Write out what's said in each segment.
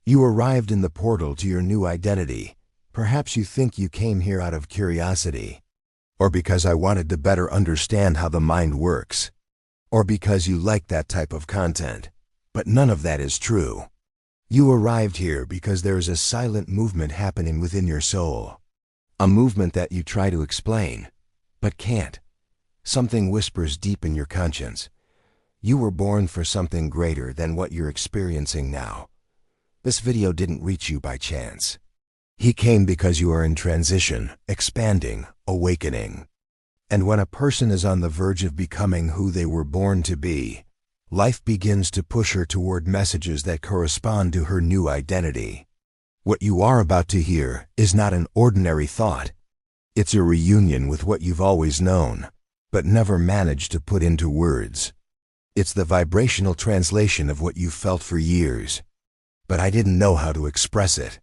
You arrived in the portal to your new identity. Perhaps you think you came here out of curiosity, or because I wanted to better understand how the mind works, or because you like that type of content. But none of that is true. You arrived here because there is a silent movement happening within your soul. A movement that you try to explain, but can't. Something whispers deep in your conscience. You were born for something greater than what you're experiencing now. This video didn't reach you by chance. He came because you are in transition, expanding, awakening. And when a person is on the verge of becoming who they were born to be, life begins to push her toward messages that correspond to her new identity. What you are about to hear is not an ordinary thought. It's a reunion with what you've always known, but never managed to put into words. It's the vibrational translation of what you've felt for years, but I didn't know how to express it.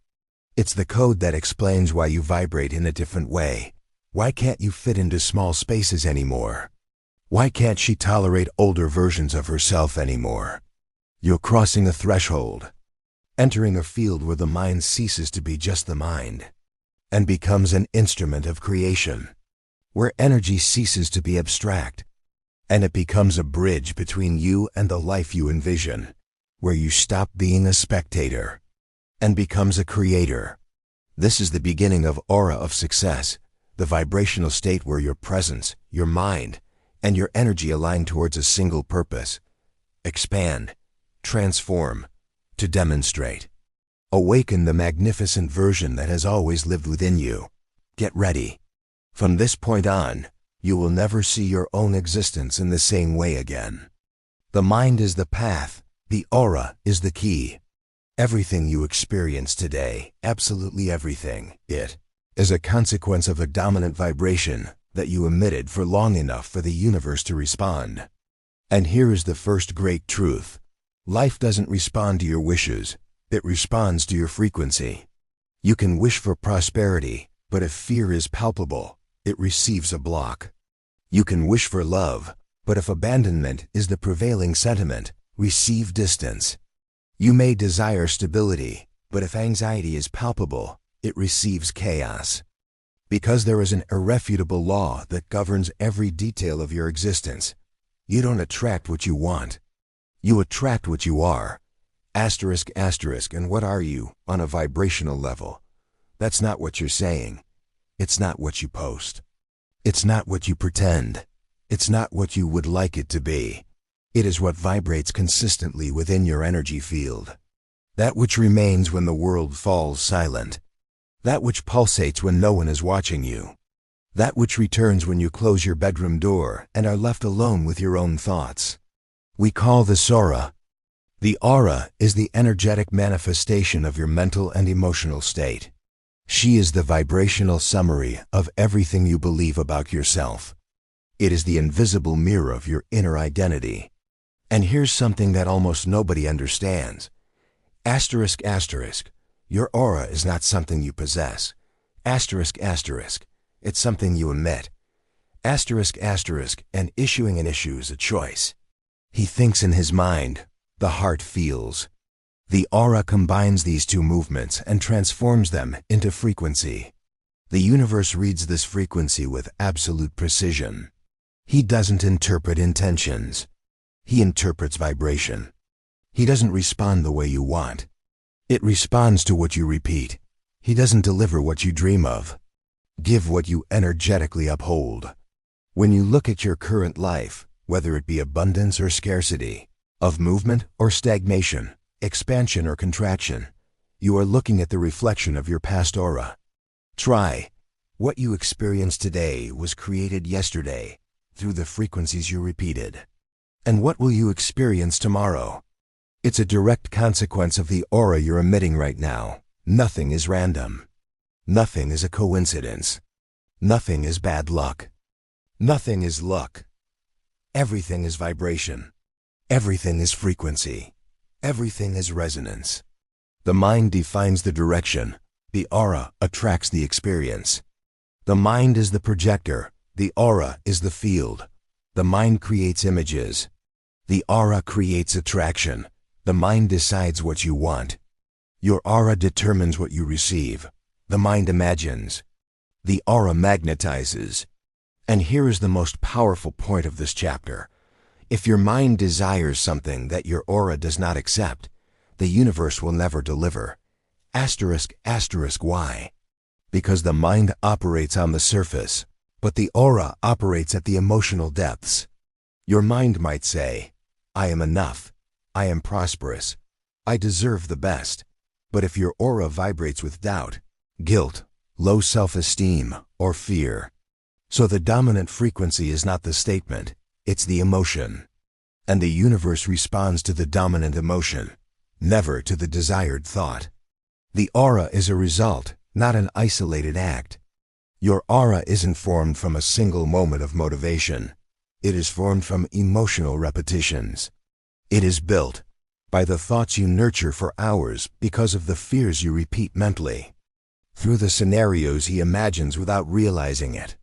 It's the code that explains why you vibrate in a different way. Why can't you fit into small spaces anymore? Why can't she tolerate older versions of herself anymore? You're crossing a threshold, entering a field where the mind ceases to be just the mind and becomes an instrument of creation, where energy ceases to be abstract and it becomes a bridge between you and the life you envision, where you stop being a spectator and becomes a creator. This is the beginning of aura of success, the vibrational state where your presence, your mind, and your energy align towards a single purpose: expand, transform, to demonstrate. Awaken the magnificent version that has always lived within you. Get ready. From this point on, you will never see your own existence in the same way again. The mind is the path, the aura is the key. Everything you experience today, absolutely everything, it is a consequence of a dominant vibration that you emitted for long enough for the universe to respond. And here is the first great truth. Life doesn't respond to your wishes, it responds to your frequency. You can wish for prosperity, but if fear is palpable, it receives a block. You can wish for love, but if abandonment is the prevailing sentiment, receive distance. You may desire stability, but if anxiety is palpable, it receives chaos. Because there is an irrefutable law that governs every detail of your existence, you don't attract what you want. You attract what you are. Asterisk, asterisk, and what are you on a vibrational level? That's not what you're saying. It's not what you post. It's not what you pretend. It's not what you would like it to be. It is what vibrates consistently within your energy field. That which remains when the world falls silent. That which pulsates when no one is watching you. That which returns when you close your bedroom door and are left alone with your own thoughts. We call this aura. The aura is the energetic manifestation of your mental and emotional state. She is the vibrational summary of everything you believe about yourself. It is the invisible mirror of your inner identity. And here's something that almost nobody understands. Asterisk, asterisk. Your aura is not something you possess. Asterisk, asterisk. It's something you emit. Asterisk, asterisk, and issuing an issue is a choice. He thinks in his mind, the heart feels. The aura combines these two movements and transforms them into frequency. The universe reads this frequency with absolute precision. He doesn't interpret intentions. He interprets vibration. He doesn't respond the way you want. It responds to what you repeat. He doesn't deliver what you dream of. Give what you energetically uphold. When you look at your current life, whether it be abundance or scarcity, of movement or stagnation, expansion or contraction, you are looking at the reflection of your past aura. Try. What you experience today was created yesterday through the frequencies you repeated. And what will you experience tomorrow? It's a direct consequence of the aura you're emitting right now. Nothing is random. Nothing is a coincidence. Nothing is bad luck. Nothing is luck. Everything is vibration. Everything is frequency. Everything is resonance. The mind defines the direction. The aura attracts the experience. The mind is the projector. The aura is the field. The mind creates images. The aura creates attraction. The mind decides what you want. Your aura determines what you receive. The mind imagines. The aura magnetizes. And here is the most powerful point of this chapter. If your mind desires something that your aura does not accept, the universe will never deliver. Asterisk, asterisk, why? Because the mind operates on the surface, but the aura operates at the emotional depths. Your mind might say, I am enough, I am prosperous, I deserve the best. But if your aura vibrates with doubt, guilt, low self-esteem, or fear, so the dominant frequency is not the statement, it's the emotion. And the universe responds to the dominant emotion, never to the desired thought. The aura is a result, not an isolated act. Your aura isn't formed from a single moment of motivation. It is formed from emotional repetitions. It is built by the thoughts you nurture for hours because of the fears you repeat mentally, through the scenarios he imagines without realizing it,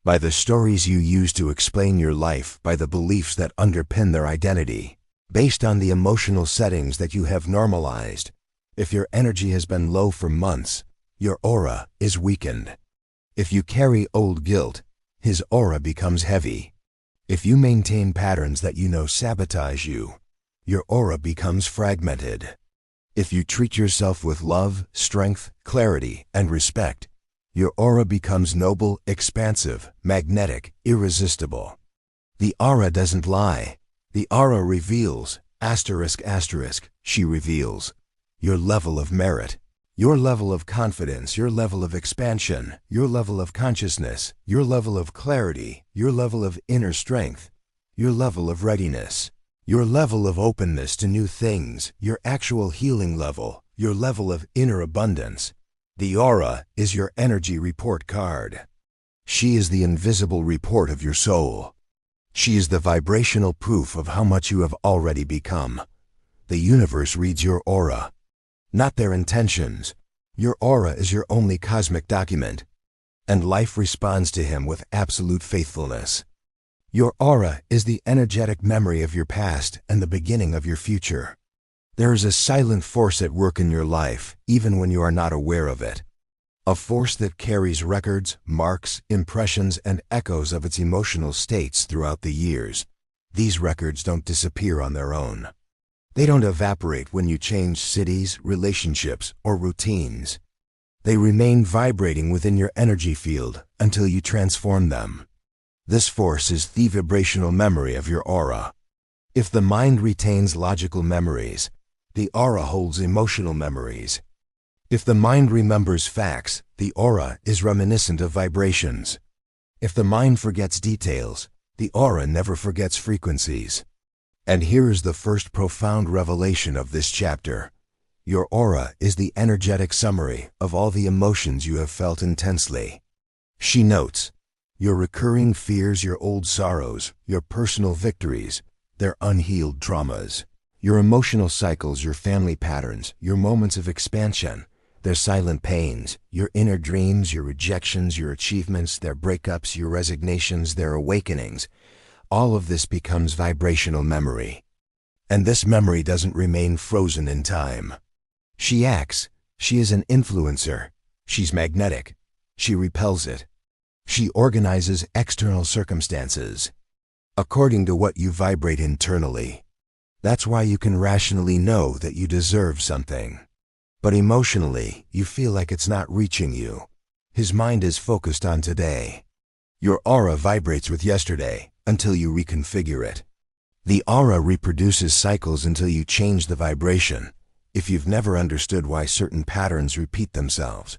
by the stories you use to explain your life, by the beliefs that underpin their identity, based on the emotional settings that you have normalized. If your energy has been low for months, your aura is weakened. If you carry old guilt, his aura becomes heavy. If you maintain patterns that you know sabotage you, your aura becomes fragmented. If you treat yourself with love, strength, clarity, and respect, your aura becomes noble, expansive, magnetic, irresistible. The aura doesn't lie. The aura reveals, asterisk, asterisk, she reveals, your level of merit, your level of confidence, your level of expansion, your level of consciousness, your level of clarity, your level of inner strength, your level of readiness, your level of openness to new things, your actual healing level, your level of inner abundance. The aura is your energy report card. She is the invisible report of your soul. She is the vibrational proof of how much you have already become. The universe reads your aura, not their intentions. Your aura is your only cosmic document, and life responds to him with absolute faithfulness. Your aura is the energetic memory of your past and the beginning of your future. There is a silent force at work in your life, even when you are not aware of it. A force that carries records, marks, impressions, and echoes of its emotional states throughout the years. These records don't disappear on their own. They don't evaporate when you change cities, relationships, or routines. They remain vibrating within your energy field until you transform them. This force is the vibrational memory of your aura. If the mind retains logical memories, the aura holds emotional memories. If the mind remembers facts, the aura is reminiscent of vibrations. If the mind forgets details, the aura never forgets frequencies. And here is the first profound revelation of this chapter. Your aura is the energetic summary of all the emotions you have felt intensely. She notes your recurring fears, your old sorrows, your personal victories, their unhealed traumas, your emotional cycles, your family patterns, your moments of expansion, their silent pains, your inner dreams, your rejections, your achievements, their breakups, your resignations, their awakenings. All of this becomes vibrational memory. And this memory doesn't remain frozen in time. She acts. She is an influencer. She's magnetic. She repels it. She organizes external circumstances according to what you vibrate internally. That's why you can rationally know that you deserve something. But emotionally, you feel like it's not reaching you. His mind is focused on today. Your aura vibrates with yesterday until you reconfigure it. The aura reproduces cycles until you change the vibration. If you've never understood why certain patterns repeat themselves,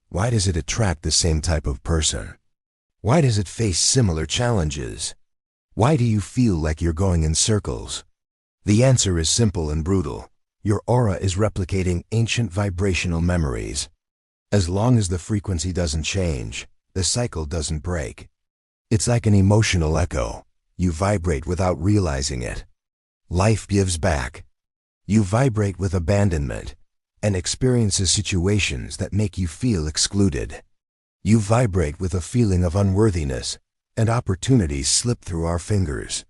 why does it attract the same type of person? Why does it face similar challenges? Why do you feel like you're going in circles? The answer is simple and brutal. Your aura is replicating ancient vibrational memories. As long as the frequency doesn't change, the cycle doesn't break. It's like an emotional echo. You vibrate without realizing it. Life gives back. You vibrate with abandonment and experiences situations that make you feel excluded. You vibrate with a feeling of unworthiness, and opportunities slip through our fingers.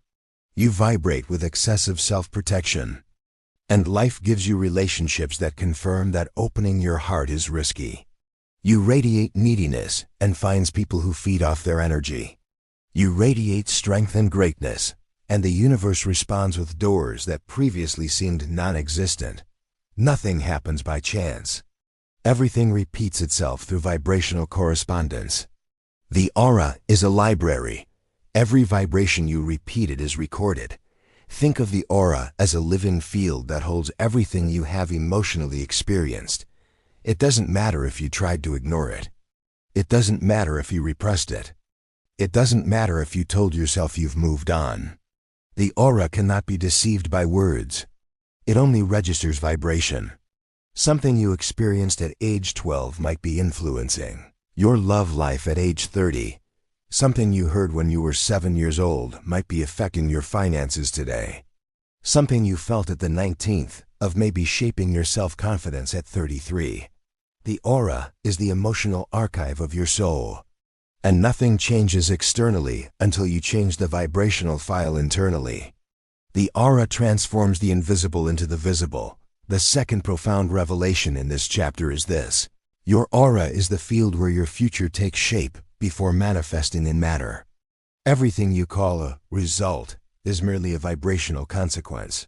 You vibrate with excessive self-protection. And life gives you relationships that confirm that opening your heart is risky. You radiate neediness and finds people who feed off their energy. You radiate strength and greatness, and the universe responds with doors that previously seemed non-existent. Nothing happens by chance. Everything repeats itself through vibrational correspondence. The aura is a library. Every vibration you repeated is recorded. Think of the aura as a living field that holds everything you have emotionally experienced. It doesn't matter if you tried to ignore it. It doesn't matter if you repressed it. It doesn't matter if you told yourself you've moved on. The aura cannot be deceived by words. It only registers vibration. Something you experienced at age 12 might be influencing your love life at age 30. Something you heard when you were 7 years old might be affecting your finances today. Something you felt at the 19th of may be shaping your self-confidence at 33. The aura is the emotional archive of your soul. And nothing changes externally until you change the vibrational file internally. The aura transforms the invisible into the visible. The second profound revelation in this chapter is this: your aura is the field where your future takes shape before manifesting in matter. Everything you call a result is merely a vibrational consequence.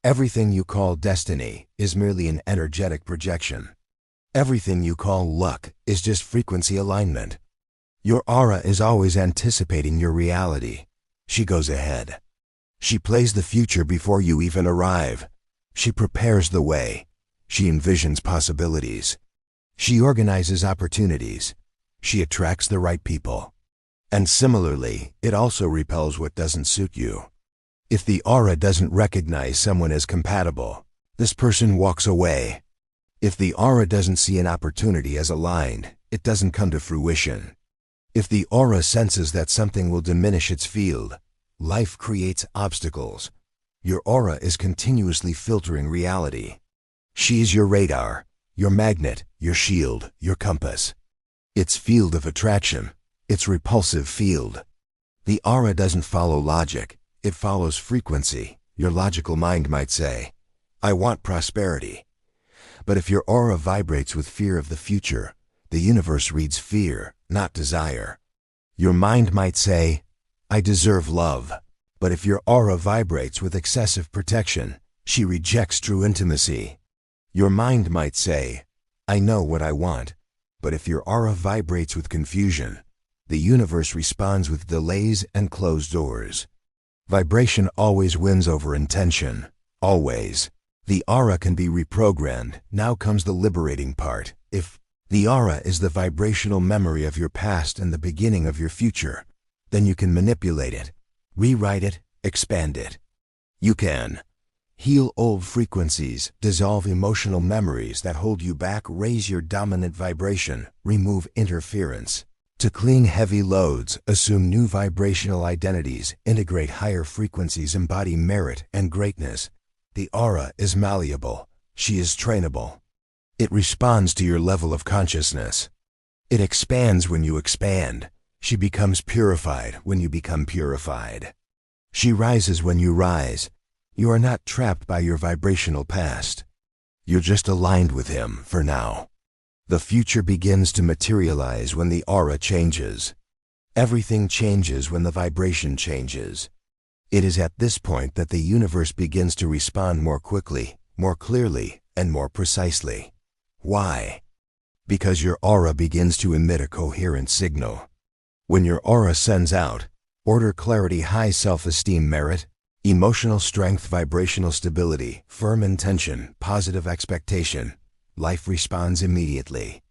Everything you call destiny is merely an energetic projection. Everything you call luck is just frequency alignment. Your aura is always anticipating your reality. She goes ahead. She plays the future before you even arrive. She prepares the way. She envisions possibilities. She organizes opportunities. She attracts the right people. And similarly, it also repels what doesn't suit you. If the aura doesn't recognize someone as compatible, this person walks away. If the aura doesn't see an opportunity as aligned, it doesn't come to fruition. If the aura senses that something will diminish its field, life creates obstacles. Your aura is continuously filtering reality. She's your radar, your magnet, your shield, your compass. Its field of attraction, its repulsive field. The aura doesn't follow logic, it follows frequency. Your logical mind might say, I want prosperity. But if your aura vibrates with fear of the future, the universe reads fear, not desire. Your mind might say, I deserve love. But if your aura vibrates with excessive protection, she rejects true intimacy. Your mind might say, I know what I want. But if your aura vibrates with confusion, the universe responds with delays and closed doors. Vibration always wins over intention. Always. The aura can be reprogrammed. Now comes the liberating part. If the aura is the vibrational memory of your past and the beginning of your future, then you can manipulate it, rewrite it, expand it. You can heal old frequencies, dissolve emotional memories that hold you back, raise your dominant vibration, remove interference. To clean heavy loads, assume new vibrational identities, integrate higher frequencies, embody merit and greatness. The aura is malleable. She is trainable. It responds to your level of consciousness. It expands when you expand. She becomes purified when you become purified. She rises when you rise. You are not trapped by your vibrational past. You're just aligned with him for now. The future begins to materialize when the aura changes. Everything changes when the vibration changes. It is at this point that the universe begins to respond more quickly, more clearly, and more precisely. Why? Because your aura begins to emit a coherent signal. When your aura sends out order, clarity, high self-esteem, merit, emotional strength, vibrational stability, firm intention, positive expectation, life responds immediately.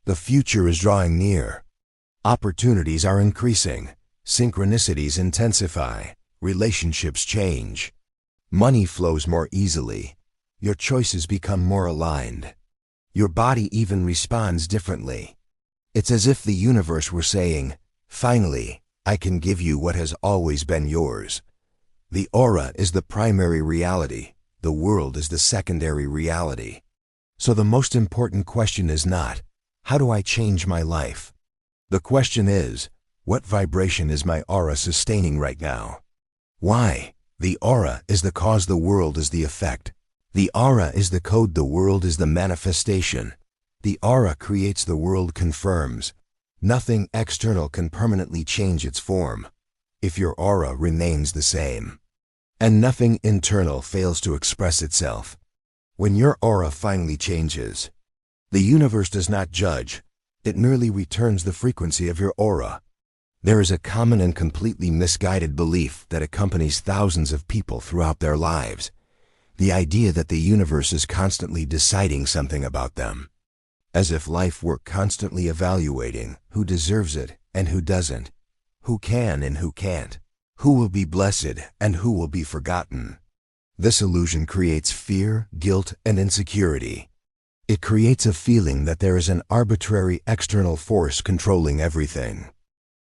The future is drawing near. Opportunities are increasing. Synchronicities intensify. Relationships change. Money flows more easily. Your choices become more aligned. Your body even responds differently. It's as if the universe were saying, finally, I can give you what has always been yours. The aura is the primary reality. The world is the secondary reality. So the most important question is not, how do I change my life? The question is, what vibration is my aura sustaining right now? Why? The aura is the cause, the world is the effect. The aura is the code, the world is the manifestation. The aura creates, the world confirms. Nothing external can permanently change its form if your aura remains the same. And nothing internal fails to express itself. When your aura finally changes, the universe does not judge, it merely returns the frequency of your aura. There is a common and completely misguided belief that accompanies thousands of people throughout their lives. The idea that the universe is constantly deciding something about them. As if life were constantly evaluating who deserves it and who doesn't, who can and who can't, who will be blessed and who will be forgotten. This illusion creates fear, guilt, and insecurity. It creates a feeling that there is an arbitrary external force controlling everything.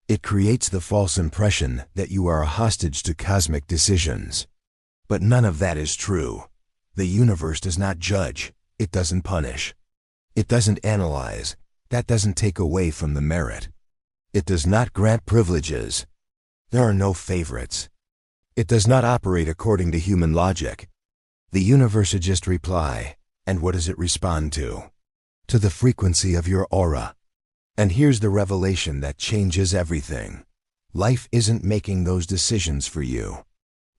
It creates the false impression that you are a hostage to cosmic decisions. But none of that is true. The universe does not judge. It doesn't punish. It doesn't analyze. That doesn't take away from the merit. It does not grant privileges. There are no favorites. It does not operate according to human logic. The universe just reply, and what does it respond to? To the frequency of your aura. And here's the revelation that changes everything. Life isn't making those decisions for you.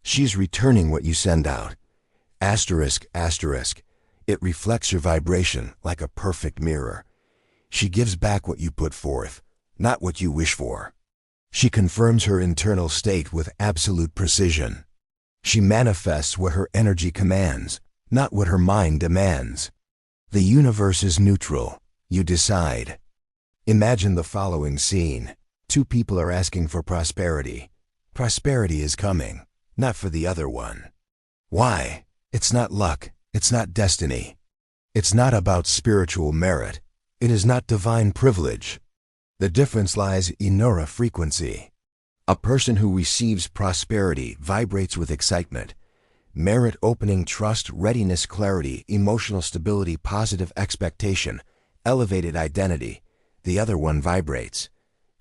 She's returning what you send out. Asterisk, asterisk. It reflects your vibration like a perfect mirror. She gives back what you put forth, not what you wish for. She confirms her internal state with absolute precision. She manifests what her energy commands, not what her mind demands. The universe is neutral. You decide. Imagine the following scene. Two people are asking for prosperity. Prosperity is coming, not for the other one. Why? It's not luck. It's not destiny. It's not about spiritual merit. It is not divine privilege. The difference lies in aura frequency. A person who receives prosperity vibrates with excitement, merit, opening, trust, readiness, clarity, emotional stability, positive expectation, elevated identity. The other one vibrates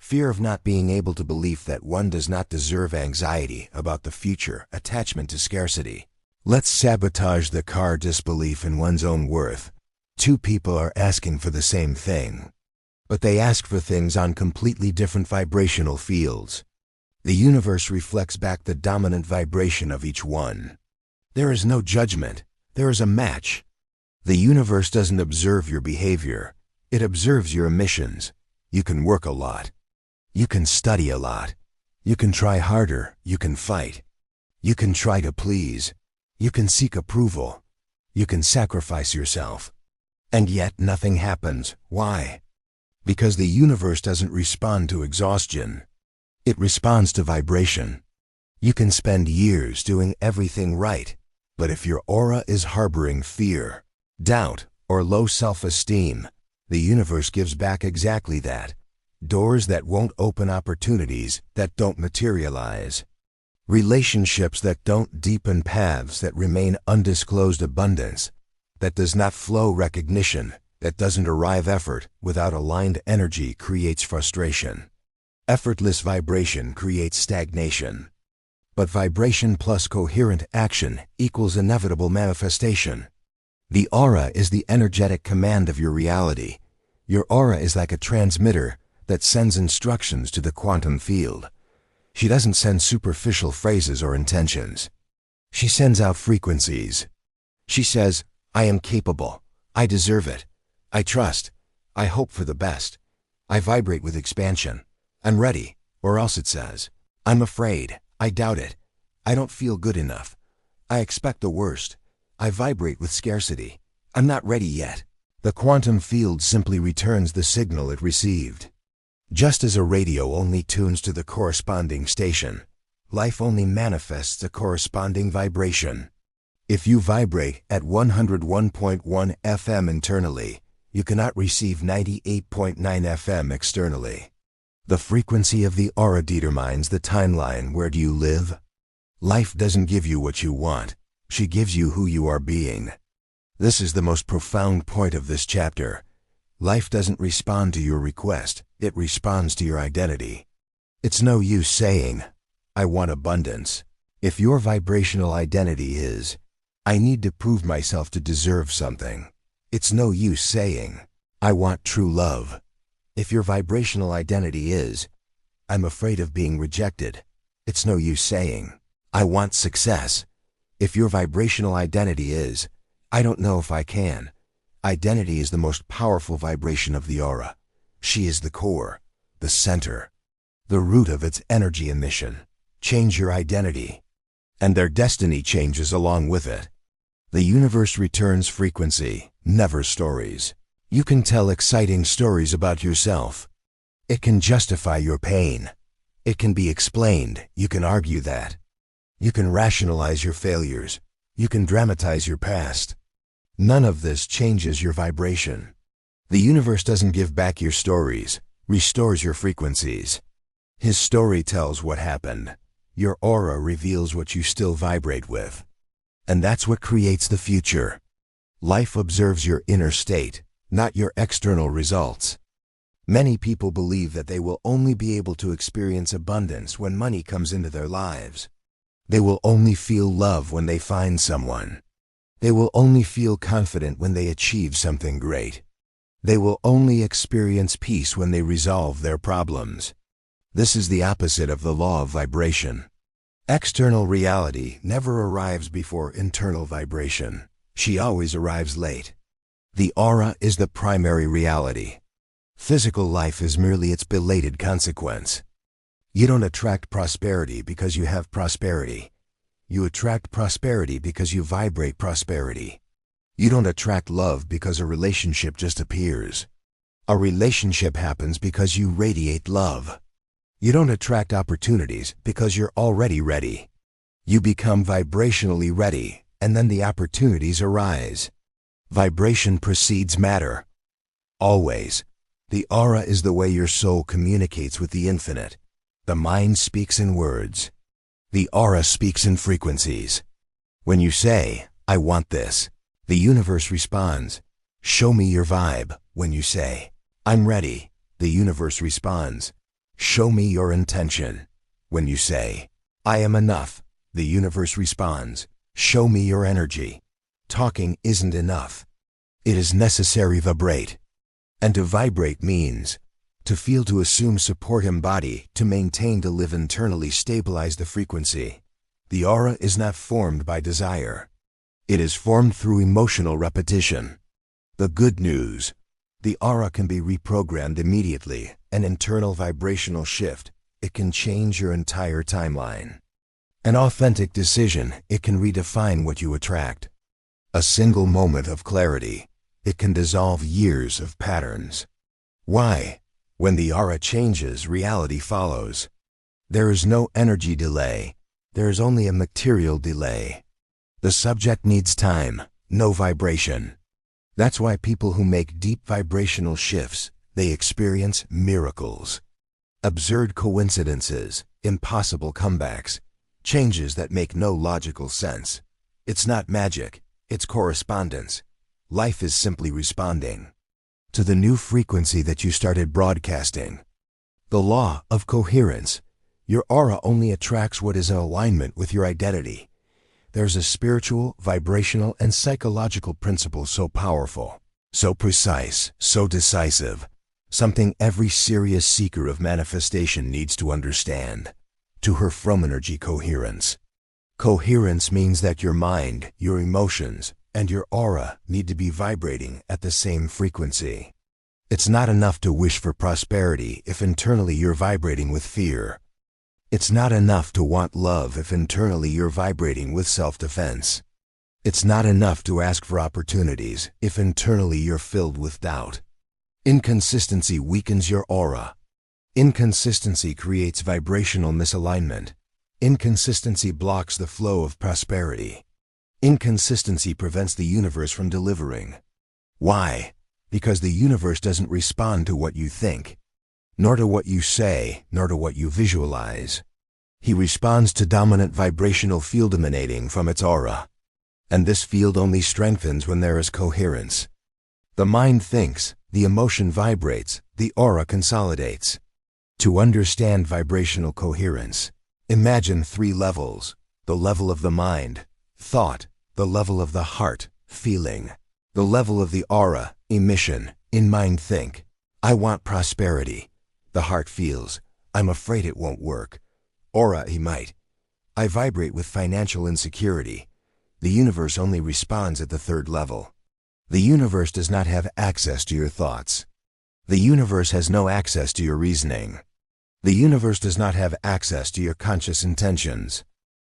fear of not being able to, belief that one does not deserve, anxiety about the future, attachment to scarcity. Let's sabotage the car, disbelief in one's own worth. Two people are asking for the same thing, but they ask for things on completely different vibrational fields. The universe reflects back the dominant vibration of each one. There is no judgment. There is a match. The universe doesn't observe your behavior. It observes your emissions. You can work a lot. You can study a lot. You can try harder. You can fight. You can try to please. You can seek approval. You can sacrifice yourself. And yet nothing happens. Why? Because the universe doesn't respond to exhaustion. It responds to vibration. You can spend years doing everything right, but if your aura is harboring fear, doubt, or low self-esteem, the universe gives back exactly that. Doors that won't open, opportunities that don't materialize. Relationships that don't deepen, paths that remain undisclosed, abundance that does not flow, recognition that doesn't arrive. Effort without aligned energy creates frustration. Effortless vibration creates stagnation. But vibration plus coherent action equals inevitable manifestation. The aura is the energetic command of your reality. Your aura is like a transmitter that sends instructions to the quantum field. She doesn't send superficial phrases or intentions. She sends out frequencies. She says, I am capable. I deserve it. I trust. I hope for the best. I vibrate with expansion. I'm ready. Or else it says, I'm afraid. I doubt it. I don't feel good enough. I expect the worst. I vibrate with scarcity. I'm not ready yet. The quantum field simply returns the signal it received. Just as a radio only tunes to the corresponding station, life only manifests a corresponding vibration. If you vibrate at 101.1 FM internally, you cannot receive 98.9 FM externally. The frequency of the aura determines the timeline. Where do you live? Life doesn't give you what you want. She gives you who you are being. This is the most profound point of this chapter. Life doesn't respond to your request. It responds to your identity. It's no use saying, I want abundance, if your vibrational identity is, I need to prove myself to deserve something. It's no use saying, I want true love. If your vibrational identity is, I'm afraid of being rejected, it's no use saying, I want success. If your vibrational identity is, I don't know if I can. Identity is the most powerful vibration of the aura. She is the core, the center, the root of its energy emission. Change your identity, and their destiny changes along with it. The universe returns frequency, never stories. You can tell exciting stories about yourself. It can justify your pain. It can be explained. You can argue that. You can rationalize your failures. You can dramatize your past. None of this changes your vibration. The universe doesn't give back your stories, restores your frequencies. His story tells what happened. Your aura reveals what you still vibrate with. And that's what creates the future. Life observes your inner state, not your external results. Many people believe that they will only be able to experience abundance when money comes into their lives. They will only feel love when they find someone. They will only feel confident when they achieve something great. They will only experience peace when they resolve their problems. This is the opposite of the law of vibration. External reality never arrives before internal vibration. She always arrives late. The aura is the primary reality. Physical life is merely its belated consequence. You don't attract prosperity because you have prosperity. You attract prosperity because you vibrate prosperity. You don't attract love because a relationship just appears. A relationship happens because you radiate love. You don't attract opportunities because you're already ready. You become vibrationally ready, and then the opportunities arise. Vibration precedes matter. Always. The aura is the way your soul communicates with the infinite. The mind speaks in words. The aura speaks in frequencies. When you say, I want this, the universe responds, show me your vibe. When you say, I'm ready, the universe responds, show me your intention. When you say, I am enough, the universe responds, show me your energy. Talking isn't enough. It is necessary vibrate. And to vibrate means to feel, to assume, support, embody, to maintain, to live internally, stabilize the frequency. The aura is not formed by desire. It is formed through emotional repetition. The good news: the aura can be reprogrammed immediately, an internal vibrational shift. It can change your entire timeline. An authentic decision, it can redefine what you attract. A single moment of clarity, it can dissolve years of patterns. Why? When the aura changes, reality follows. There is no energy delay. There is only a material delay. The subject needs time, no vibration. That's why people who make deep vibrational shifts, they experience miracles. Absurd coincidences, impossible comebacks, changes that make no logical sense. It's not magic, it's correspondence. Life is simply responding to the new frequency that you started broadcasting. The law of coherence. Your aura only attracts what is in alignment with your identity. There's a spiritual, vibrational, and psychological principle so powerful, so precise, so decisive, something every serious seeker of manifestation needs to understand. To her from energy coherence. Coherence means that your mind, your emotions, and your aura need to be vibrating at the same frequency. It's not enough to wish for prosperity if internally you're vibrating with fear. It's not enough to want love if internally you're vibrating with self-defense. It's not enough to ask for opportunities if internally you're filled with doubt. Inconsistency weakens your aura. Inconsistency creates vibrational misalignment. Inconsistency blocks the flow of prosperity. Inconsistency prevents the universe from delivering. Why? Because the universe doesn't respond to what you think, nor to what you say, nor to what you visualize. He responds to dominant vibrational field emanating from its aura. And this field only strengthens when there is coherence. The mind thinks, the emotion vibrates, the aura consolidates. To understand vibrational coherence, imagine 3 levels: the level of the mind, thought, the level of the heart, feeling, the level of the aura, emission, in mind think, I want prosperity. The heart feels, I'm afraid it won't work. Aura, he might. I vibrate with financial insecurity. The universe only responds at the third level. The universe does not have access to your thoughts. The universe has no access to your reasoning. The universe does not have access to your conscious intentions.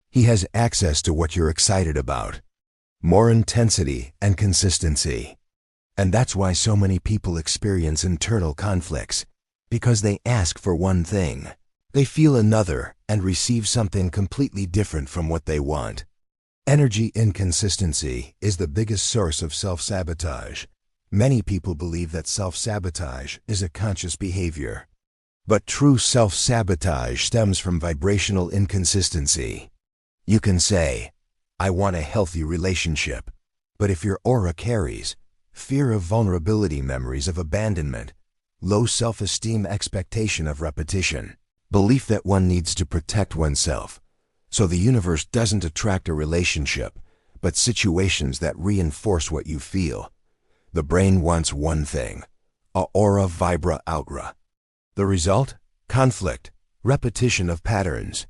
He has access to what you're excited about. More intensity and consistency. And that's why so many people experience internal conflicts, because they ask for one thing. They feel another and receive something completely different from what they want. Energy inconsistency is the biggest source of self-sabotage. Many people believe that self-sabotage is a conscious behavior. But true self-sabotage stems from vibrational inconsistency. You can say, I want a healthy relationship, but if your aura carries fear of vulnerability, memories of abandonment, low self-esteem, expectation of repetition, belief that one needs to protect oneself, so the universe doesn't attract a relationship, but situations that reinforce what you feel. The brain wants one thing, a aura vibra aura. The result? Conflict, repetition of patterns,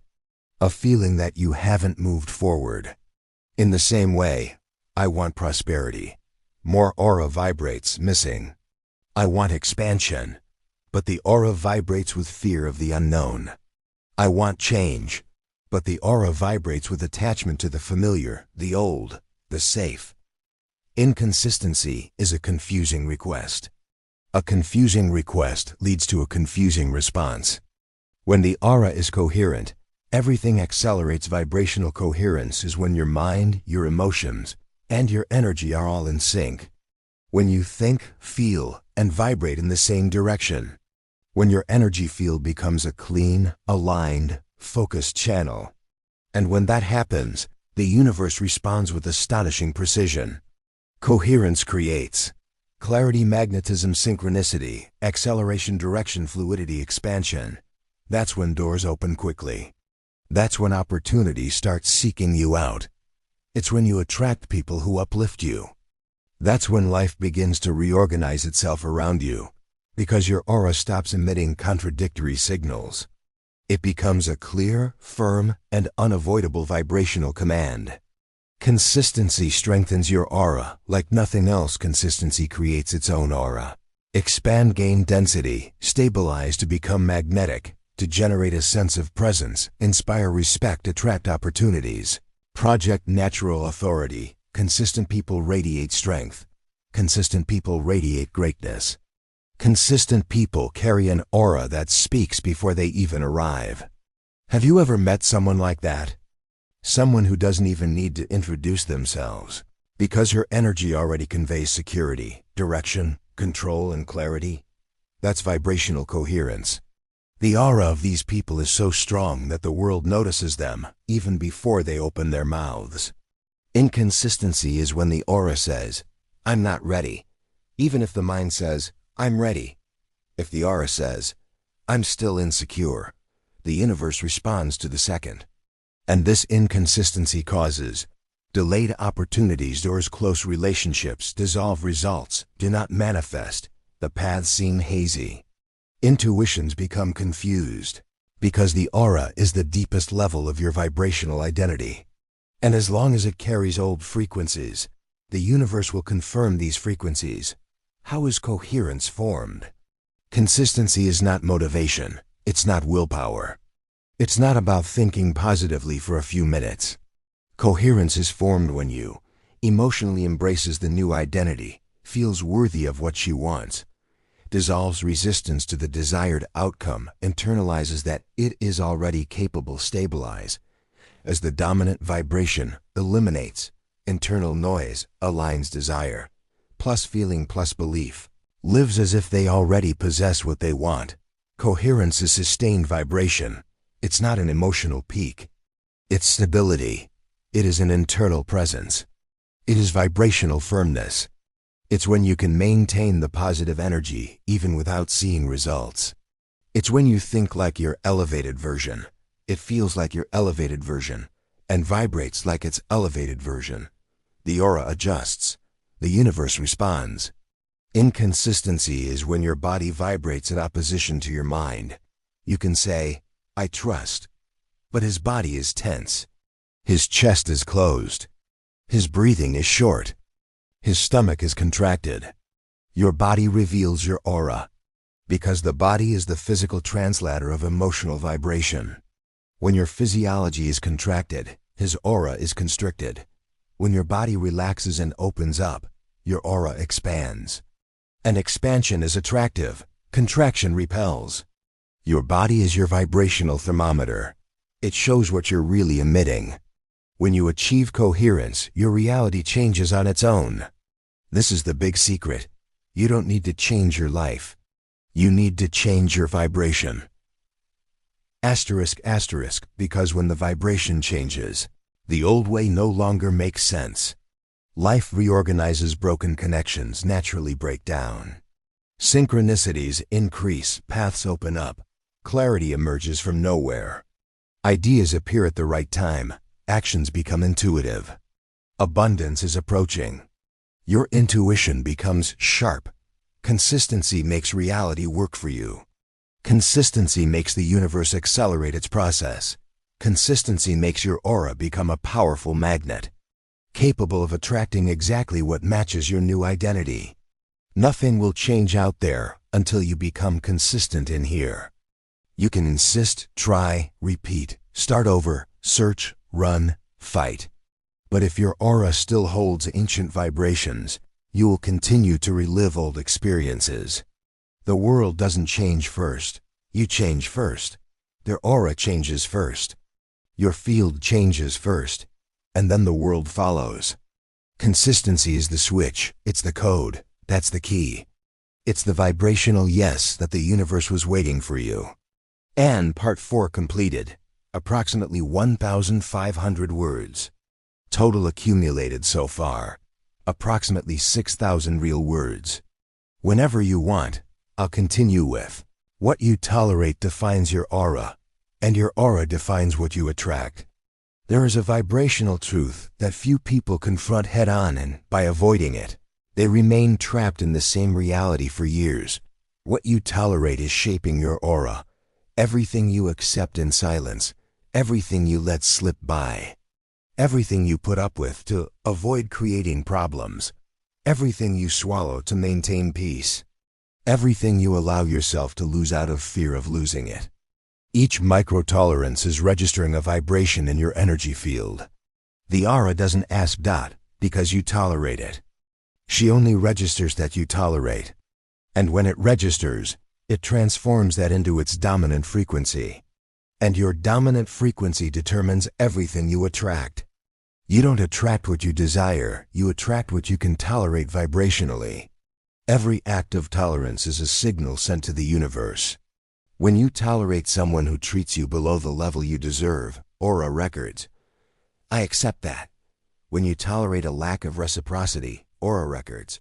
a feeling that you haven't moved forward. In the same way, I want prosperity. More aura vibrates, missing. I want expansion, but the aura vibrates with fear of the unknown. I want change, but the aura vibrates with attachment to the familiar, the old, the safe. Inconsistency is a confusing request. A confusing request leads to a confusing response. When the aura is coherent, everything accelerates. Vibrational coherence is when your mind, your emotions, and your energy are all in sync. When you think, feel, and vibrate in the same direction. When your energy field becomes a clean, aligned, focused channel. And when that happens, the universe responds with astonishing precision. Coherence creates clarity, magnetism, synchronicity, acceleration, direction, fluidity, expansion. That's when doors open quickly. That's when opportunities start seeking you out. It's when you attract people who uplift you. That's when life begins to reorganize itself around you, because your aura stops emitting contradictory signals. It becomes a clear, firm, and unavoidable vibrational command. Consistency strengthens your aura like nothing else. Consistency creates its own aura. Expand, gain density, stabilize to become magnetic, to generate a sense of presence, inspire respect, attract opportunities. Project natural authority. Consistent people radiate strength. Consistent people radiate greatness. Consistent people carry an aura that speaks before they even arrive. Have you ever met someone like that? Someone who doesn't even need to introduce themselves, because her energy already conveys security, direction, control, and clarity. That's vibrational coherence. The aura of these people is so strong that the world notices them even before they open their mouths. Inconsistency is when the aura says, I'm not ready, even if the mind says, I'm ready. If the aura says, I'm still insecure, the universe responds to the second. And this inconsistency causes delayed opportunities, doors close, relationships dissolve, results do not manifest, the paths seem hazy. Intuitions become confused, because the aura is the deepest level of your vibrational identity. And as long as it carries old frequencies, the universe will confirm these frequencies. How is coherence formed? Consistency is not motivation. It's not willpower. It's not about thinking positively for a few minutes. Coherence is formed when you emotionally embraces the new identity, feels worthy of what she wants, dissolves resistance to the desired outcome, internalizes that it is already capable, stabilize, as the dominant vibration eliminates internal noise, aligns desire, plus feeling plus belief, lives as if they already possess what they want. Coherence is sustained vibration. It's not an emotional peak. It's stability. It is an internal presence. It is vibrational firmness. It's when you can maintain the positive energy even without seeing results. It's when you think like your elevated version. It feels like your elevated version and vibrates like its elevated version. The aura adjusts. The universe responds. Inconsistency is when your body vibrates in opposition to your mind. You can say, "I trust," but his body is tense. His chest is closed. His breathing is short. His stomach is contracted. Your body reveals your aura, because the body is the physical translator of emotional vibration. When your physiology is contracted, his aura is constricted. When your body relaxes and opens up, your aura expands. And expansion is attractive. Contraction repels. Your body is your vibrational thermometer. It shows what you're really emitting. When you achieve coherence, your reality changes on its own. This is the big secret. You don't need to change your life. You need to change your vibration. Asterisk, asterisk, because when the vibration changes, the old way no longer makes sense. Life reorganizes, broken connections naturally break down. Synchronicities increase, paths open up, clarity emerges from nowhere. Ideas appear at the right time, actions become intuitive. Abundance is approaching. Your intuition becomes sharp. Consistency makes reality work for you. Consistency makes the universe accelerate its process. Consistency makes your aura become a powerful magnet, capable of attracting exactly what matches your new identity. Nothing will change out there until you become consistent in here. You can insist, try, repeat, start over, search, run, fight. But if your aura still holds ancient vibrations, you will continue to relive old experiences. The world doesn't change first. You change first. Their aura changes first. Your field changes first, and then the world follows. Consistency is the switch. It's the code. That's the key. It's the vibrational yes that the universe was waiting for you. And part 4 completed. Approximately 1,500 words. Total accumulated so far. Approximately 6,000 real words. Whenever you want, I'll continue with. What you tolerate defines your aura, and your aura defines what you attract. There is a vibrational truth that few people confront head-on, and by avoiding it, they remain trapped in the same reality for years. What you tolerate is shaping your aura. Everything you accept in silence, everything you let slip by, everything you put up with to avoid creating problems, everything you swallow to maintain peace, everything you allow yourself to lose out of fear of losing it. Each micro-tolerance is registering a vibration in your energy field. The aura doesn't ask because you tolerate it. She only registers that you tolerate. And when it registers, it transforms that into its dominant frequency. And your dominant frequency determines everything you attract. You don't attract what you desire, you attract what you can tolerate vibrationally. Every act of tolerance is a signal sent to the universe. When you tolerate someone who treats you below the level you deserve, aura records. I accept that. When you tolerate a lack of reciprocity, aura records.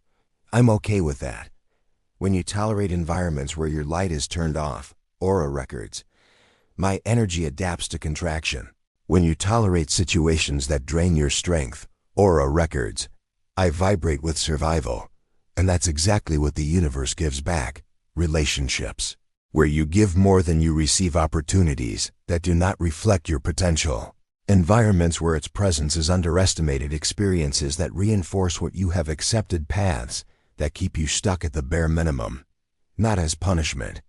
I'm okay with that. When you tolerate environments where your light is turned off, aura records. My energy adapts to contraction. When you tolerate situations that drain your strength, aura records. I vibrate with survival. And that's exactly what the universe gives back. Relationships. Where you give more than you receive, opportunities that do not reflect your potential. Environments where its presence is underestimated, experiences that reinforce what you have accepted, paths that keep you stuck at the bare minimum. Not as punishment,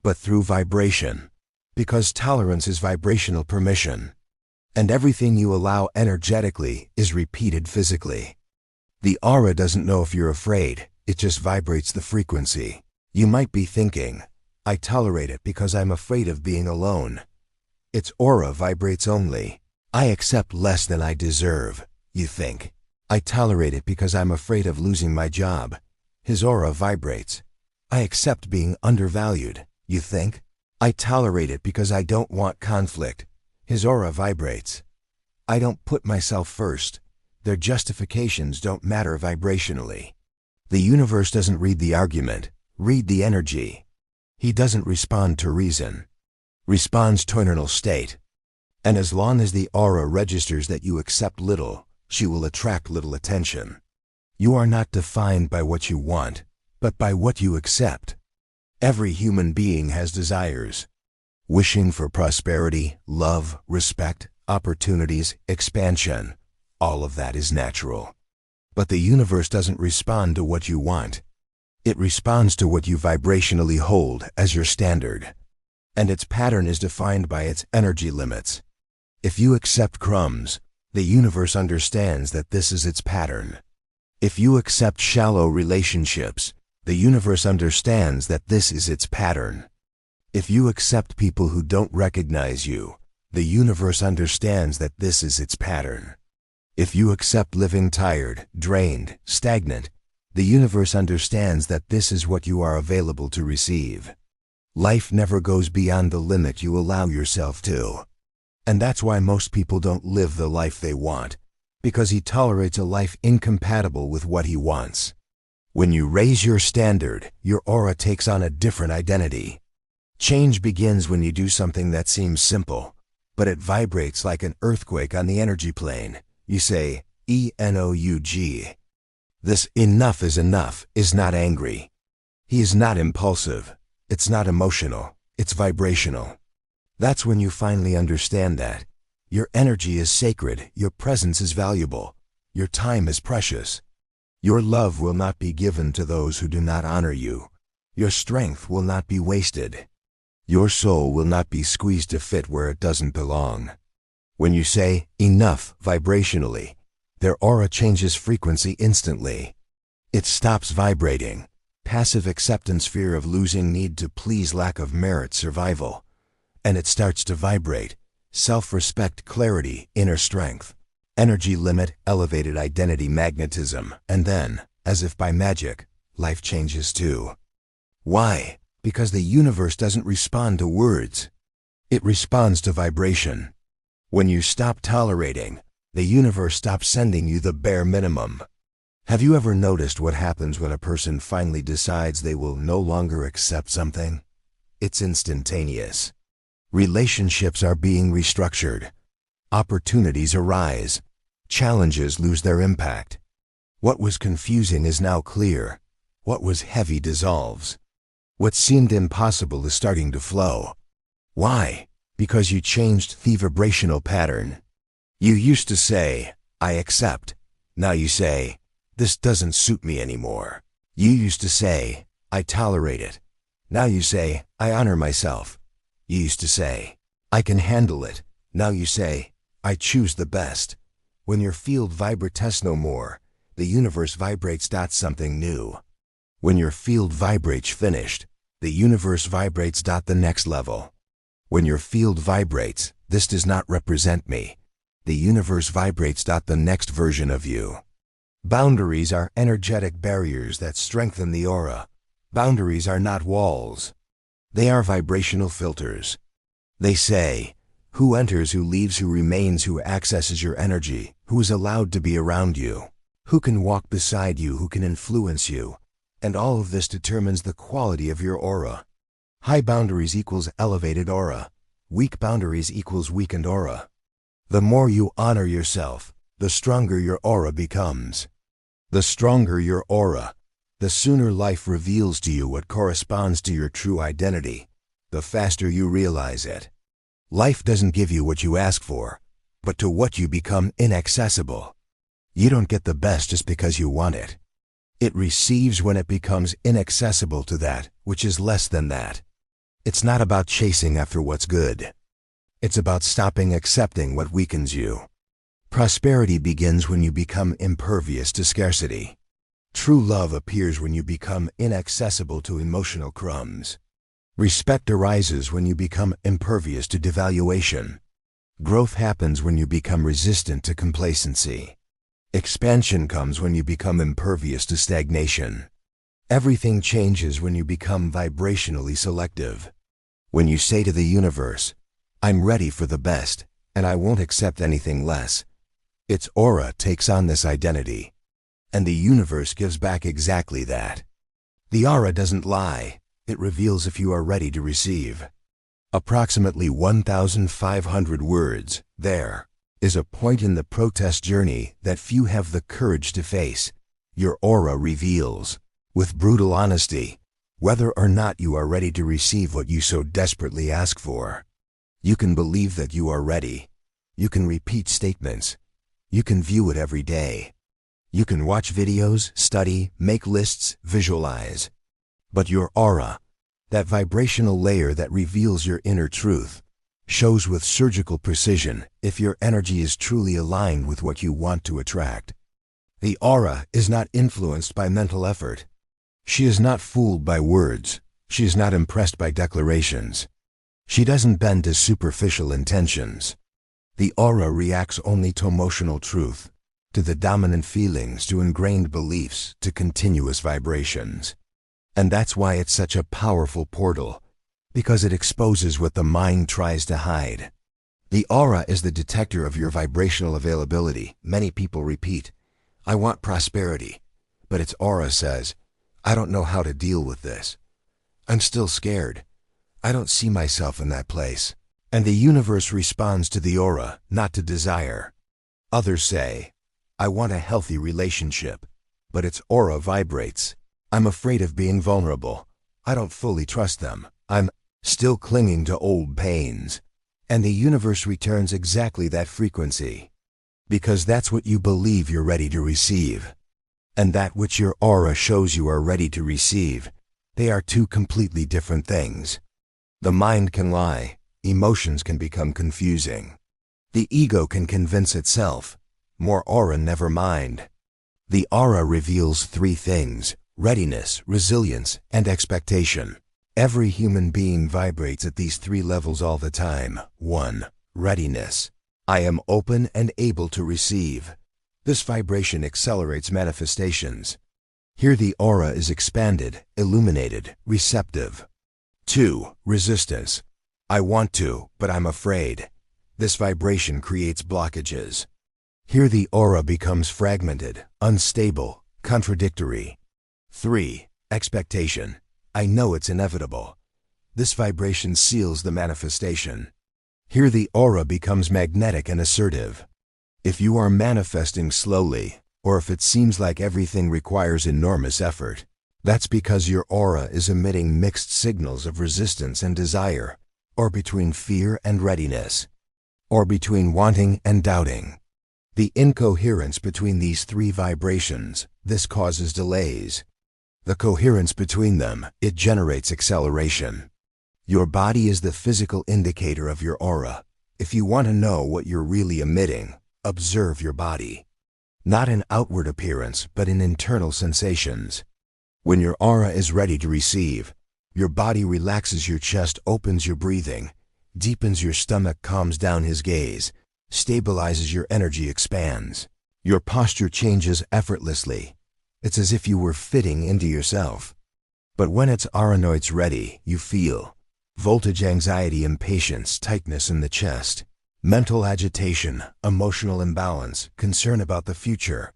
but through vibration. Because tolerance is vibrational permission. And everything you allow energetically is repeated physically. The aura doesn't know if you're afraid, it just vibrates the frequency. You might be thinking, I tolerate it because I'm afraid of being alone. Its aura vibrates only. I accept less than I deserve, you think. I tolerate it because I'm afraid of losing my job. His aura vibrates. I accept being undervalued, you think. I tolerate it because I don't want conflict. His aura vibrates. I don't put myself first. Their justifications don't matter vibrationally. The universe doesn't read the argument, read the energy. He doesn't respond to reason, responds to internal state. And as long as the aura registers that you accept little, she will attract little attention. You are not defined by what you want, but by what you accept. Every human being has desires. Wishing for prosperity, love, respect, opportunities, expansion. All of that is natural. But the universe doesn't respond to what you want. It responds to what you vibrationally hold as your standard. And its pattern is defined by its energy limits. If you accept crumbs, the universe understands that this is its pattern. If you accept shallow relationships, the universe understands that this is its pattern. If you accept people who don't recognize you, the universe understands that this is its pattern. If you accept living tired, drained, stagnant, the universe understands that this is what you are available to receive. Life never goes beyond the limit you allow yourself to. And that's why most people don't live the life they want, because he tolerates a life incompatible with what he wants. When you raise your standard, your aura takes on a different identity. Change begins when you do something that seems simple, but it vibrates like an earthquake on the energy plane. You say, ENOUG. This enough is not angry. He is not impulsive. It's not emotional. It's vibrational. That's when you finally understand that. Your energy is sacred. Your presence is valuable. Your time is precious. Your love will not be given to those who do not honor you. Your strength will not be wasted. Your soul will not be squeezed to fit where it doesn't belong. When you say enough vibrationally, their aura changes frequency instantly. It stops vibrating. Passive acceptance, fear of losing, need to please, lack of merit, survival. And it starts to vibrate. Self-respect, clarity, inner strength. Energy limit, elevated identity, magnetism. And then, as if by magic, life changes too. Why? Because the universe doesn't respond to words. It responds to vibration. When you stop tolerating, the universe stops sending you the bare minimum. Have you ever noticed what happens when a person finally decides they will no longer accept something? It's instantaneous. Relationships are being restructured. Opportunities arise. Challenges lose their impact. What was confusing is now clear. What was heavy dissolves. What seemed impossible is starting to flow. Why? Because you changed the vibrational pattern. You used to say, I accept. Now you say, this doesn't suit me anymore. You used to say, I tolerate it. Now you say, I honor myself. You used to say, I can handle it. Now you say, I choose the best. When your field vibrates no more, the universe vibrates. Something new. When your field vibrates finished, the universe vibrates. The next level. When your field vibrates, this does not represent me. The universe vibrates. The next version of you. Boundaries are energetic barriers that strengthen the aura. Boundaries are not walls. They are vibrational filters. They say, who enters, who leaves, who remains, who accesses your energy, who is allowed to be around you, who can walk beside you, who can influence you. And all of this determines the quality of your aura. High boundaries equals elevated aura. Weak boundaries equals weakened aura. The more you honor yourself, the stronger your aura becomes. The stronger your aura, the sooner life reveals to you what corresponds to your true identity, the faster you realize it. Life doesn't give you what you ask for, but to what you become inaccessible. You don't get the best just because you want it. It receives when it becomes inaccessible to that which is less than that. It's not about chasing after what's good. It's about stopping accepting what weakens you. Prosperity begins when you become impervious to scarcity. True love appears when you become inaccessible to emotional crumbs. Respect arises when you become impervious to devaluation. Growth happens when you become resistant to complacency. Expansion comes when you become impervious to stagnation. Everything changes when you become vibrationally selective. When you say to the universe, I'm ready for the best, and I won't accept anything less, its aura takes on this identity. And the universe gives back exactly that. The aura doesn't lie. It reveals if you are ready to receive. Approximately 1,500 words, there, is a point in the protest journey that few have the courage to face. Your aura reveals, with brutal honesty, whether or not you are ready to receive what you so desperately ask for. You can believe that you are ready. You can repeat statements. You can view it every day. You can watch videos, study, make lists, visualize. But your aura, that vibrational layer that reveals your inner truth, shows with surgical precision if your energy is truly aligned with what you want to attract. The aura is not influenced by mental effort. She is not fooled by words. She is not impressed by declarations. She doesn't bend to superficial intentions. The aura reacts only to emotional truth, to the dominant feelings, to ingrained beliefs, to continuous vibrations. And that's why it's such a powerful portal, because it exposes what the mind tries to hide. The aura is the detector of your vibrational availability. Many people repeat, "I want prosperity," but its aura says, "I don't know how to deal with this. I'm still scared. I don't see myself in that place." And the universe responds to the aura, not to desire. Others say, "I want a healthy relationship," but its aura vibrates, "I'm afraid of being vulnerable. I don't fully trust them. I'm still clinging to old pains." And the universe returns exactly that frequency, because that's what you believe you're ready to receive. And that which your aura shows you are ready to receive, they are two completely different things. The mind can lie. Emotions can become confusing. The ego can convince itself. More aura, never mind. The aura reveals three things: readiness, resilience, and expectation. Every human being vibrates at these three levels all the time. 1. Readiness. I am open and able to receive. This vibration accelerates manifestations. Here the aura is expanded, illuminated, receptive. 2. Resistance. I want to, but I'm afraid. This vibration creates blockages. Here the aura becomes fragmented, unstable, contradictory. 3. Expectation. I know it's inevitable. This vibration seals the manifestation. Here the aura becomes magnetic and assertive. If you are manifesting slowly, or if it seems like everything requires enormous effort, that's because your aura is emitting mixed signals of resistance and desire, or between fear and readiness, or between wanting and doubting. The incoherence between these three vibrations, this causes delays. The coherence between them, it generates acceleration. Your body is the physical indicator of your aura. If you want to know what you're really emitting, observe your body. Not in outward appearance, but in internal sensations. When your aura is ready to receive, your body relaxes, your chest opens, your breathing deepens, your stomach calms down his gaze, stabilizes, your energy expands. Your posture changes effortlessly. It's as if you were fitting into yourself. But when its auranoid's ready, you feel voltage, anxiety, impatience, tightness in the chest, mental agitation, emotional imbalance, concern about the future.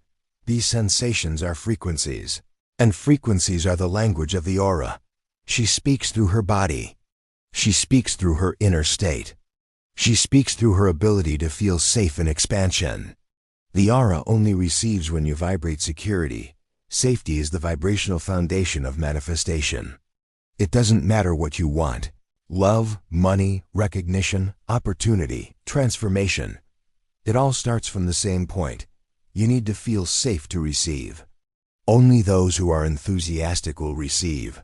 These sensations are frequencies, and frequencies are the language of the aura. She speaks through her body. She speaks through her inner state. She speaks through her ability to feel safe in expansion. The aura only receives when you vibrate security. Safety is the vibrational foundation of manifestation. It doesn't matter what you want: love, money, recognition, opportunity, transformation. It all starts from the same point. You need to feel safe to receive. Only those who are enthusiastic will receive.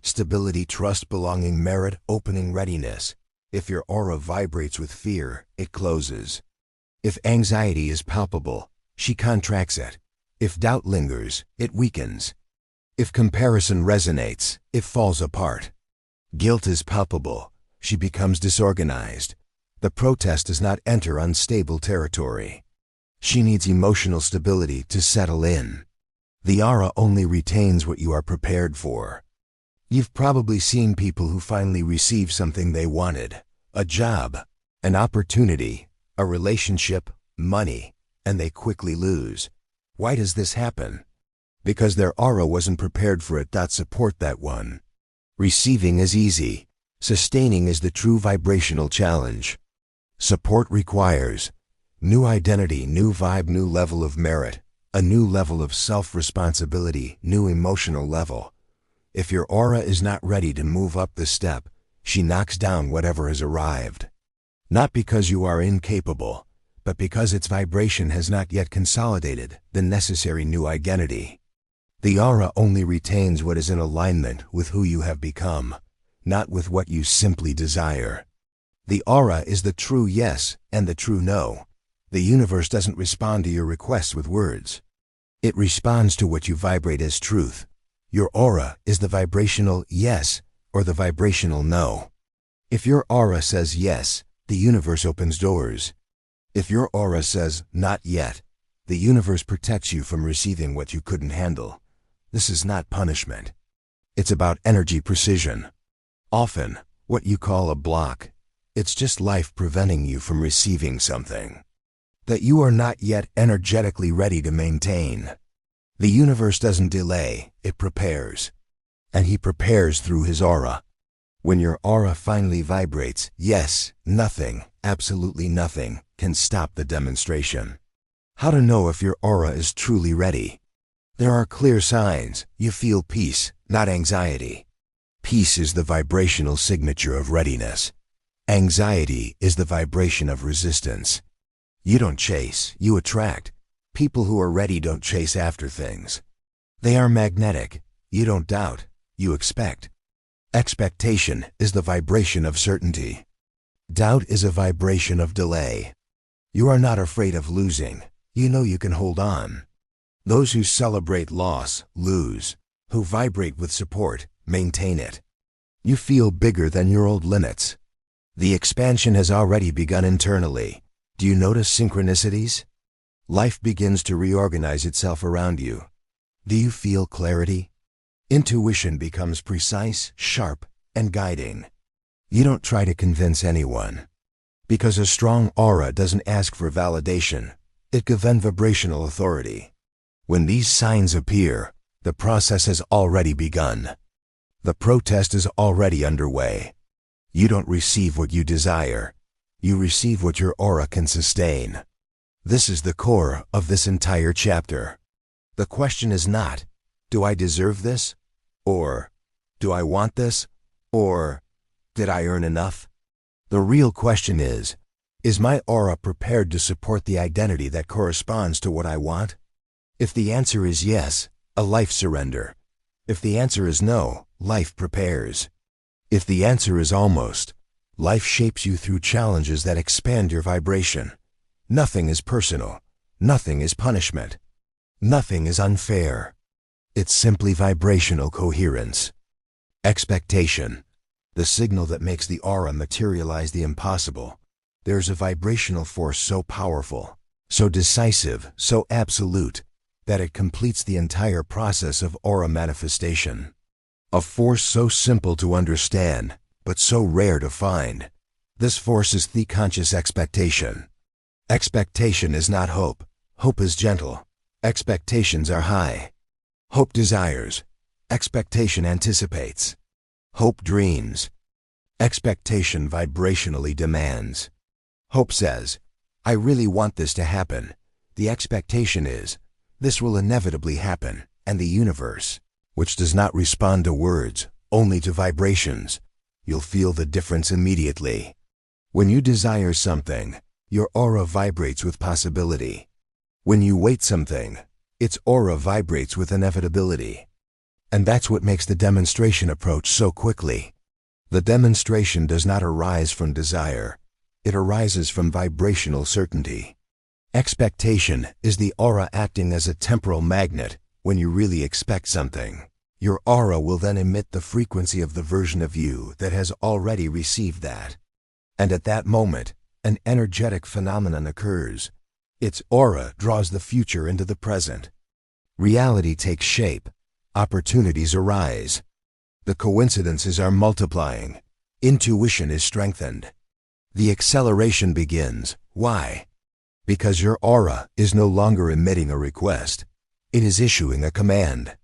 Stability, trust, belonging, merit, opening, readiness. If your aura vibrates with fear, it closes. If anxiety is palpable, she contracts it. If doubt lingers, it weakens. If comparison resonates, it falls apart. Guilt is palpable, she becomes disorganized. The protest does not enter unstable territory. She needs emotional stability to settle in. The aura only retains what you are prepared for. You've probably seen people who finally receive something they wanted: a job, an opportunity, a relationship, money, and they quickly lose. Why does this happen? Because their aura wasn't prepared for it. Support that one. Receiving is easy. Sustaining is the true vibrational challenge. Support requires New identity, new vibe, new level of merit, a new level of self-responsibility, new emotional level. If your aura is not ready to move up the step, she knocks down whatever has arrived. Not because you are incapable, but because its vibration has not yet consolidated the necessary new identity. The aura only retains what is in alignment with who you have become, not with what you simply desire. The aura is the true yes and the true no. The universe doesn't respond to your requests with words. It responds to what you vibrate as truth. Your aura is the vibrational yes or the vibrational no. If your aura says yes, the universe opens doors. If your aura says not yet, the universe protects you from receiving what you couldn't handle. This is not punishment. It's about energy precision. Often, what you call a block, it's just life preventing you from receiving something that you are not yet energetically ready to maintain. The universe doesn't delay, it prepares. And he prepares through his aura. When your aura finally vibrates, yes, nothing, absolutely nothing, can stop the demonstration. How to know if your aura is truly ready? There are clear signs. You feel peace, not anxiety. Peace is the vibrational signature of readiness. Anxiety is the vibration of resistance. You don't chase, you attract. People who are ready don't chase after things. They are magnetic. You don't doubt, you expect. Expectation is the vibration of certainty. Doubt is a vibration of delay. You are not afraid of losing. You know you can hold on. Those who celebrate loss, lose. Who vibrate with support, maintain it. You feel bigger than your old limits. The expansion has already begun internally. Do you notice synchronicities? Life begins to reorganize itself around you. Do you feel clarity? Intuition becomes precise, sharp, and guiding. You don't try to convince anyone. Because a strong aura doesn't ask for validation. It gives vibrational authority. When these signs appear, the process has already begun. The protest is already underway. You don't receive what you desire. You receive what your aura can sustain. This is the core of this entire chapter. The question is not, do I deserve this? Or, do I want this? Or, did I earn enough? The real question is my aura prepared to support the identity that corresponds to what I want? If the answer is yes, a life surrender. If the answer is no, life prepares. If the answer is almost, life shapes you through challenges that expand your vibration. Nothing is personal. Nothing is punishment. Nothing is unfair. It's simply vibrational coherence. Expectation. The signal that makes the aura materialize the impossible. There's a vibrational force so powerful, so decisive, so absolute, that it completes the entire process of aura manifestation. A force so simple to understand, but so rare to find. This force is the conscious expectation. Expectation is not hope. Hope is gentle. Expectations are high. Hope desires. Expectation anticipates. Hope dreams. Expectation vibrationally demands. Hope says, I really want this to happen. The expectation is, this will inevitably happen, and the universe, which does not respond to words, only to vibrations, you'll feel the difference immediately. When you desire something, your aura vibrates with possibility. When you wait something, its aura vibrates with inevitability. And that's what makes the demonstration approach so quickly. The demonstration does not arise from desire. It arises from vibrational certainty. Expectation is the aura acting as a temporal magnet. When you really expect something, your aura will then emit the frequency of the version of you that has already received that. And at that moment, an energetic phenomenon occurs. Its aura draws the future into the present. Reality takes shape. Opportunities arise. The coincidences are multiplying. Intuition is strengthened. The acceleration begins. Why? Because your aura is no longer emitting a request. It is issuing a command.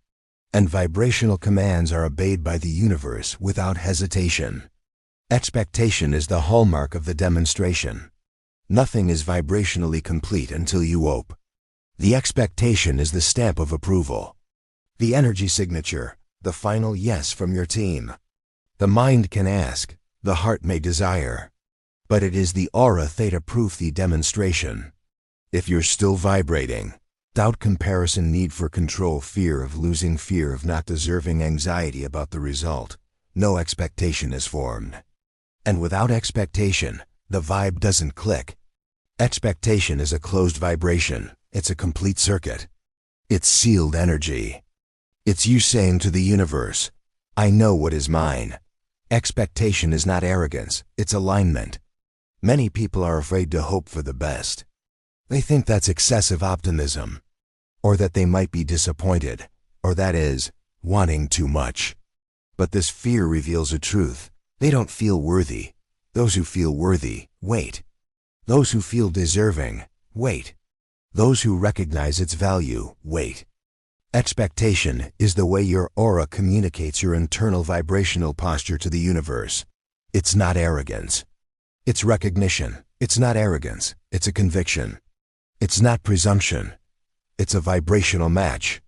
And vibrational commands are obeyed by the universe without hesitation. Expectation is the hallmark of the demonstration. Nothing is vibrationally complete until you ope. The expectation is the stamp of approval. The energy signature, the final yes from your team. The mind can ask, the heart may desire. But it is the aura theta proof the demonstration. If you're still vibrating, doubt, comparison, need for control, fear of losing, fear of not deserving, anxiety about the result, no expectation is formed. And without expectation, the vibe doesn't click. Expectation is a closed vibration. It's a complete circuit. It's sealed energy. It's you saying to the universe, I know what is mine. Expectation is not arrogance, it's alignment. Many people are afraid to hope for the best. They think that's excessive optimism, or that they might be disappointed, or that is, wanting too much. But this fear reveals a truth. They don't feel worthy. Those who feel worthy, wait. Those who feel deserving, wait. Those who recognize its value, wait. Expectation is the way your aura communicates your internal vibrational posture to the universe. It's not arrogance. It's recognition. It's not arrogance. It's a conviction. It's not presumption. It's a vibrational match.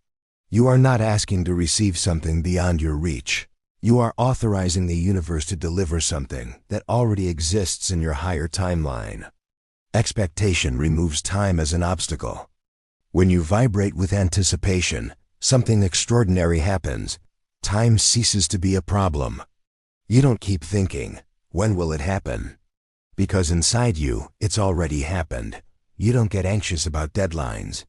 You are not asking to receive something beyond your reach. You are authorizing the universe to deliver something that already exists in your higher timeline. Expectation removes time as an obstacle. When you vibrate with anticipation, something extraordinary happens. Time ceases to be a problem. You don't keep thinking, when will it happen? Because inside you, it's already happened. You don't get anxious about deadlines.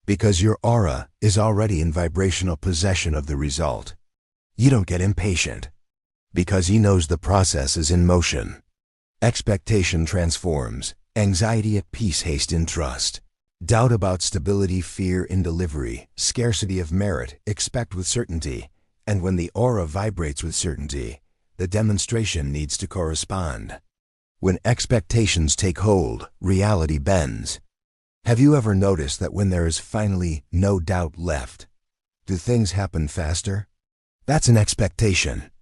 Because your aura is already in vibrational possession of the result. You don't get impatient. Because he knows the process is in motion. Expectation transforms. Anxiety at peace, haste in trust. Doubt about stability, fear in delivery, scarcity of merit, expect with certainty. And when the aura vibrates with certainty, the demonstration needs to correspond. When expectations take hold, reality bends. Have you ever noticed that when there is finally no doubt left, do things happen faster? That's an expectation.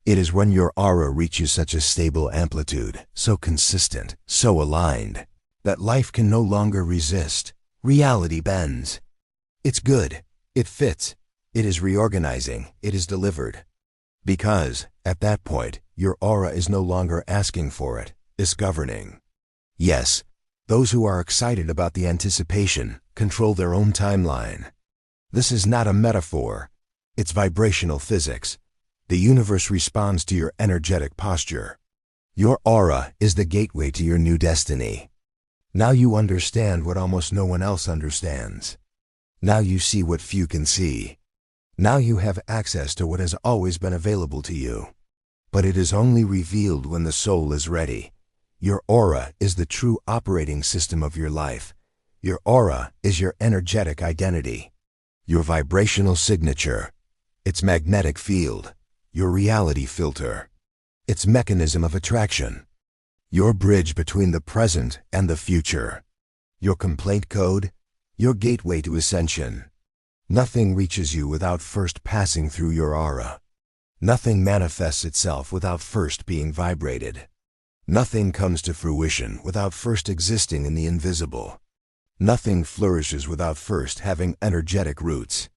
It is when your aura reaches such a stable amplitude, so consistent, so aligned, that life can no longer resist. Reality bends. It's good. It fits. It is reorganizing. It is delivered. Because, at that point, your aura is no longer asking for it, it's governing. Yes, those who are excited about the anticipation control their own timeline. This is not a metaphor. It's vibrational physics. The universe responds to your energetic posture. Your aura is the gateway to your new destiny. Now you understand what almost no one else understands. Now you see what few can see. Now you have access to what has always been available to you. But it is only revealed when the soul is ready. Your aura is the true operating system of your life. Your aura is your energetic identity. Your vibrational signature. Its magnetic field. Your reality filter. Its mechanism of attraction. Your bridge between the present and the future. Your complaint code. Your gateway to ascension. Nothing reaches you without first passing through your aura. Nothing manifests itself without first being vibrated. Nothing comes to fruition without first existing in the invisible. Nothing flourishes without first having energetic roots.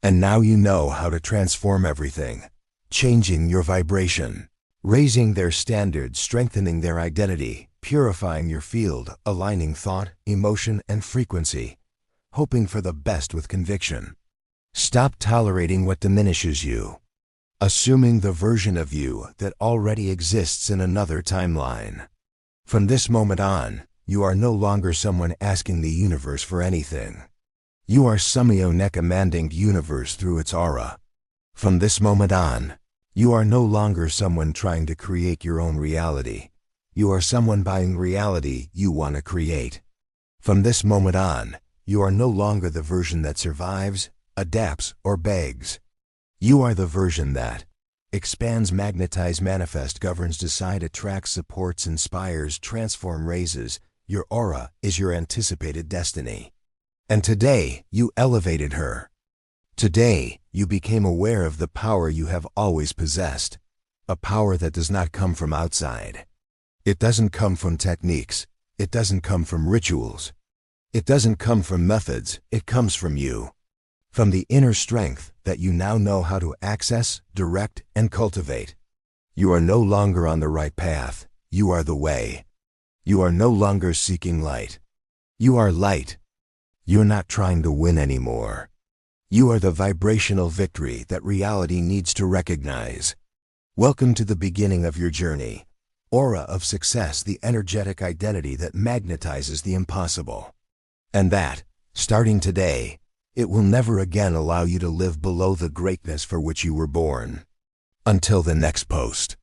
And now you know how to transform everything. Changing your vibration, raising their standards, strengthening their identity, purifying your field, aligning thought, emotion, and frequency, hoping for the best with conviction. Stop tolerating what diminishes you, assuming the version of you that already exists in another timeline. From this moment on, you are no longer someone asking the universe for anything. You are Samyo commanding universe through its aura. From this moment on, you are no longer someone trying to create your own reality. You are someone buying reality you want to create. From this moment on, you are no longer the version that survives, adapts, or begs. You are the version that expands, magnetizes, manifests, governs, decides, attracts, supports, inspires, transforms, raises. Your aura is your anticipated destiny. And today, you elevated her. Today, you became aware of the power you have always possessed, a power that does not come from outside. It doesn't come from techniques, It doesn't come from rituals. It doesn't come from methods. It comes from you. From the inner strength that you now know how to access, direct, and cultivate. You are no longer on the right path. You are the way. You are no longer seeking light. You are light. You're not trying to win anymore. You are the vibrational victory that reality needs to recognize. Welcome to the beginning of your journey. Aura of success, the energetic identity that magnetizes the impossible. And that, starting today, it will never again allow you to live below the greatness for which you were born. Until the next post.